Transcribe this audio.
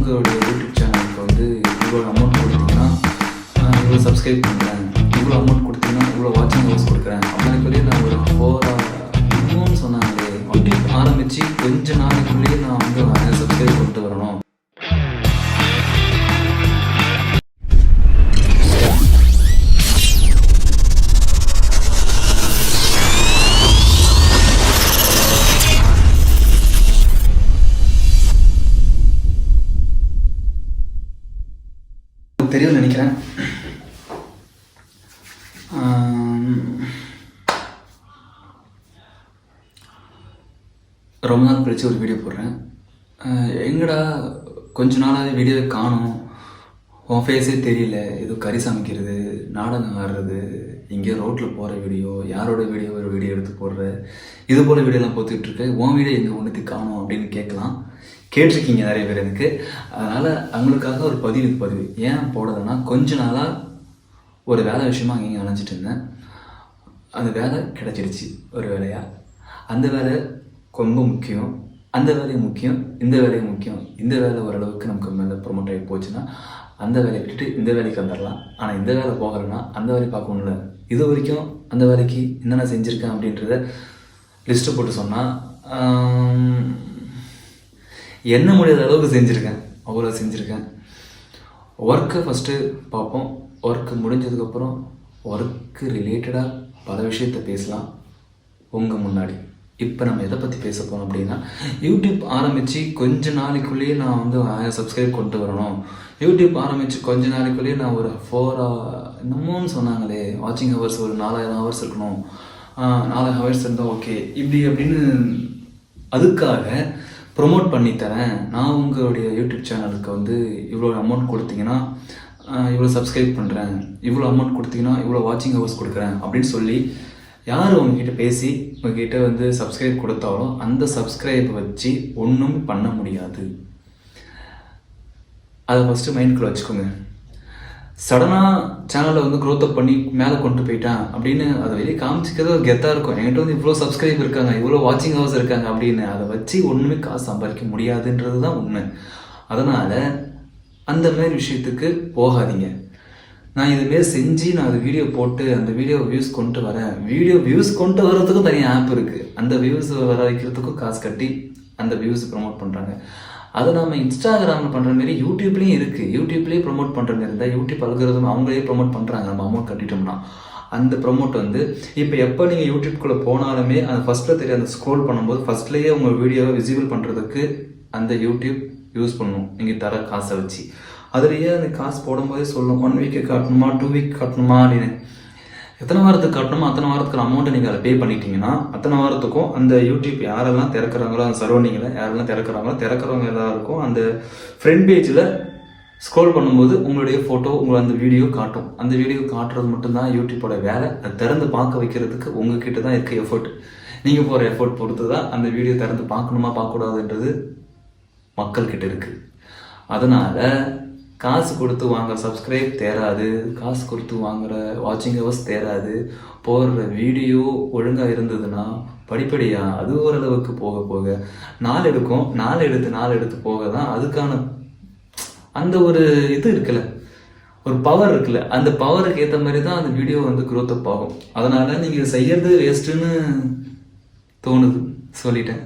உங்களுடைய யூடியூப் சேனலுக்கு வந்து இவ்வளோ அமௌண்ட் கொடுத்தீங்கன்னா இவ்வளோ சப்ஸ்கிரைப் பண்ணுறேன், இவ்வளோ அமௌண்ட் கொடுத்தீங்கன்னா இவ்வளோ வாட்சிங் ஹவர்ஸ் கொடுக்குறேன் அப்படின்னு சொல்லி நான் ஒரு 4 இன்னும் சொன்னாங்களே யூடியூப் ஆரம்பித்து கொஞ்ச நாளைக்குள்ளேயே நான் வந்து சப்ஸ்கிரைப் கொண்டு வரணும். தெரியும் நினைக்கிறேன். ரொம்ப நாள் கழிச்சு ஒரு வீடியோ போடுறேன். எங்கடா கொஞ்ச நாளாகவே வீடியோவை காணும், உன் ஃபேஸே தெரியல, ஏதோ கறி சமைக்கிறது, நாடகம் ஆடுறது, எங்கேயோ ரோட்டில் போகிற வீடியோ, யாரோட வீடியோ ஒரு வீடியோ எடுத்து போடுற, இது போல் வீடியோலாம் போட்டுட்ருக்க, உன் வீடியோ எங்கே ஒன்றுத்து காணும் அப்படின்னு கேட்டிருக்கீங்க நிறைய பேர் எனக்கு. அதனால் அவங்களுக்காக ஒரு பதிவு ஏன் போடுறதுன்னா, கொஞ்ச நாளாக ஒரு வேலை விஷயமா அங்கேயும் அணைஞ்சிட்டு இருந்தேன். அந்த வேலை கிடச்சிருச்சு ஒரு வேலையாக. அந்த வேலை ரொம்ப முக்கியம், அந்த வேலையும் முக்கியம், இந்த வேலையும் முக்கியம். இந்த வேலை ஓரளவுக்கு நமக்கு மேலே ப்ரொமோட் ஆகி போச்சுன்னா அந்த வேலையை விட்டுட்டு இந்த வேலைக்கு வந்துடலாம். ஆனால் இந்த வேலை போகலைன்னா அந்த வேலையை பார்க்கணும்ல. இது வரைக்கும் அந்த வேலைக்கு என்னென்ன செஞ்சுருக்கேன் அப்படின்றத லிஸ்ட்டு போட்டு சொன்னால் என்ன முடியாத அளவுக்கு செஞ்சுருக்கேன், அவ்வளோ செஞ்சுருக்கேன். ஒர்க்கை ஃபஸ்ட்டு பார்ப்போம். ஒர்க்கு முடிஞ்சதுக்கப்புறம் ஒர்க்கு ரிலேட்டடாக பல விஷயத்த பேசலாம் உங்கள் முன்னாடி. இப்போ நம்ம எதை பற்றி பேச போகிறோம் அப்படின்னா, யூடியூப் ஆரம்பித்து கொஞ்ச நாளைக்குள்ளேயே நான் வந்து 1000 சப்ஸ்கிரைப் கொண்டு வரணும். யூடியூப் ஆரம்பித்து கொஞ்ச நாளைக்குள்ளேயே நான் ஒரு 4 இன்னமும் சொன்னாங்களே வாட்சிங் ஹவர்ஸ் ஒரு 4000 ஹவர்ஸ் இருக்கணும், 4000 ஹவர்ஸ் இருந்தால் ஓகே இப்படி அப்படின்னு அதுக்காக ப்ரொமோட் பண்ணித்தரேன். நான் உங்களுடைய யூடியூப் சேனலுக்கு வந்து இவ்வளோ அமௌண்ட் கொடுத்தீங்கன்னா இவ்வளோ சப்ஸ்கிரைப் பண்ணுறேன், இவ்வளோ அமௌண்ட் கொடுத்தீங்கன்னா இவ்வளோ வாட்சிங் ஹவர்ஸ் கொடுக்குறேன் அப்படின்னு சொல்லி யார் உங்ககிட்ட பேசி உங்ககிட்ட வந்து சப்ஸ்கிரைப் கொடுத்தாலும் அந்த சப்ஸ்கிரைப் வச்சு ஒன்றும் பண்ண முடியாது. அதை ஃபஸ்ட்டு மைண்ட்குள்ளே வச்சுக்கோங்க. சடனாக சேனலை வந்து க்ரோத்தப் பண்ணி மேலே கொண்டு போயிட்டேன் அப்படின்னு அதை வெளியே காமிச்சிக்கிறது ஒரு கெத்தாக இருக்கும். என்கிட்ட வந்து இவ்வளோ சப்ஸ்கிரைப் இருக்காங்க, இவ்வளோ வாட்சிங் ஹவர்ஸ் இருக்காங்க அப்படின்னு அதை வச்சு ஒன்றுமே காசு சம்பாதிக்க முடியாதுன்றது தான் உண்மை. அதனால் அந்த மாதிரி விஷயத்துக்கு போகாதீங்க. நான் இதுமாரி செஞ்சு நான் அது வீடியோ போட்டு அந்த வீடியோ வியூஸ் கொண்டு வரேன், வீடியோ வியூஸ் கொண்டு வர்றதுக்கும் தனியாக ஆப் இருக்குது. அந்த வியூஸ் வர வைக்கிறதுக்கும் காசு கட்டி அந்த வியூஸ் ப்ரொமோட் பண்ணுறாங்க. அதை நம்ம இன்ஸ்டாகிராமில் பண்ணுற மாரி யூடியூப்லேயும் இருக்குது. யூடியூப்லேயே ப்ரொமோட் பண்ணுற மாரி இருந்தால் யூடியூப் அல்காரிதம் அவங்களே ப்ரொமோட் பண்ணுறாங்க. நம்ம அமௌண்ட் கட்டிட்டோம்னா அந்த ப்ரொமோட் வந்து இப்போ எப்போ நீங்கள் யூடியூப்குள்ளே போனாலுமே அந்த ஃபஸ்ட்டில் தெரியும், அந்த ஸ்க்ரோல் பண்ணும்போது ஃபஸ்ட்லேயே உங்கள் வீடியோவை விசிபிள் பண்ணுறதுக்கு அந்த யூடியூப் யூஸ் பண்ணணும் நீங்கள் தர காசை வச்சு. அதுலேயே அந்த காசு போடும்போதே சொல்லணும் 1 வீக்கு காட்டணுமா 2 வீக் காட்டணுமா அப்படின்னு. எத்தனை வாரத்துக்கு காட்டணுமோ அத்தனை வாரத்துக்கு அமௌண்ட்டை நீங்கள் அதை பே பண்ணிட்டீங்கன்னா அத்தனை வாரத்துக்கும் அந்த யூடியூப் யாரெல்லாம் திறக்கிறாங்களோ அந்த சரௌண்டிங்கில் யாரெல்லாம் திறக்கிறவங்க எல்லாருக்கும் அந்த ஃப்ரண்ட் பேஜில் ஸ்க்ரோல் பண்ணும்போது உங்களுடைய ஃபோட்டோ உங்களை அந்த வீடியோ காட்டும். அந்த வீடியோ காட்டுறது மட்டும்தான் யூடியூப்போட வேலை. அதை திறந்து பார்க்க வைக்கிறதுக்கு உங்ககிட்ட தான் இருக்க எஃபர்ட். நீங்கள் போகிற எஃபர்ட் பொறுத்து தான் அந்த வீடியோ திறந்து பார்க்கணுமா பார்க்கக்கூடாதுன்றது மக்கள்கிட்ட இருக்குது. அதனால் காசு கொடுத்து வாங்குற சப்ஸ்கிரைப் தேராது, காசு கொடுத்து வாங்குகிற வாட்சிங் ஹவர்ஸ் தேராது. போடுற வீடியோ ஒழுங்காக இருந்ததுன்னா படிப்படியாக அது ஓரளவுக்கு போக போக நாள் எடுத்து போக தான் அதுக்கான அந்த ஒரு இது இருக்குல்ல, ஒரு பவர் இருக்குல்ல, அந்த பவருக்கு ஏற்ற மாதிரி தான் அந்த வீடியோ வந்து க்ரோத்தப் ஆகும். அதனால் நீங்கள் செய்யறது வேஸ்ட்டுன்னு தோணுது சொல்லிட்டேன்.